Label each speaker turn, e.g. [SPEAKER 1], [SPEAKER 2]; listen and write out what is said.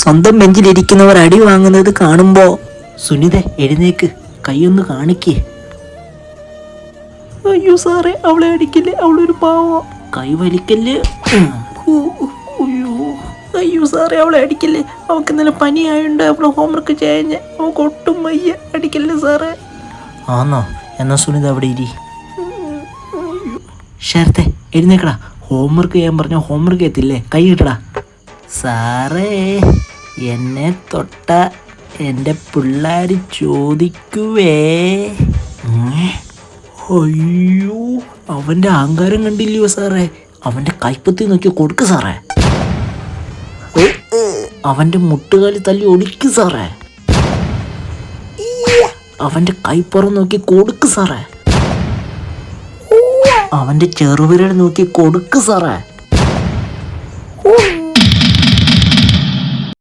[SPEAKER 1] സ്വന്തം ബെഞ്ചിലിരിക്കുന്നവർ അടി വാങ്ങുന്നത് കാണുമ്പോ സുനിത എഴുന്നേക്ക്, കൈയൊന്ന് കാണിക്കേ.
[SPEAKER 2] അയ്യോ സാറേ, അവളെ അടിക്കില്ലേ, അവളൊരു പാവോ.
[SPEAKER 1] കൈ വലിക്കല്ലേ.
[SPEAKER 2] അയ്യോ സാറേ, അവളെ അടിക്കില്ലേ, അവൾക്ക് ഇന്നലെ പനിയായുണ്ട്, അവള് ഹോംവർക്ക് ചെയ്യാഞ്ഞ്, അവൾക്ക് ഒട്ടും വയ്യ, അടിക്കല്ലേ സാറേ.
[SPEAKER 1] ആന്നോ? എന്നാ സുനിത അവിടെ ഇരി. ശരത്തെ എഴുന്നേക്കടാ, ഹോംവർക്ക് ചെയ്യാൻ പറഞ്ഞ ഹോംവർക്ക് എത്തില്ലേ, കൈ കിട്ടടാ. സാറേ, എന്നെ തൊട്ട എൻ്റെ പിള്ളേർ ചോദിക്കുവേ. അയ്യോ, അവൻ്റെ അഹങ്കാരം കണ്ടില്ലയോ സാറേ, അവൻ്റെ കൈപ്പത്തി നോക്കി കൊടുക്ക് സാറേ. അവൻ്റെ മുട്ടുകാലി തല്ലി ഒടിക്ക് സാറേ. അവൻ്റെ കൈപ്പുറം നോക്കി കൊടുക്ക് സാറേ. അവൻ്റെ ചെറുവിരൽ നോക്കി കൊടുക്ക് സാറേ.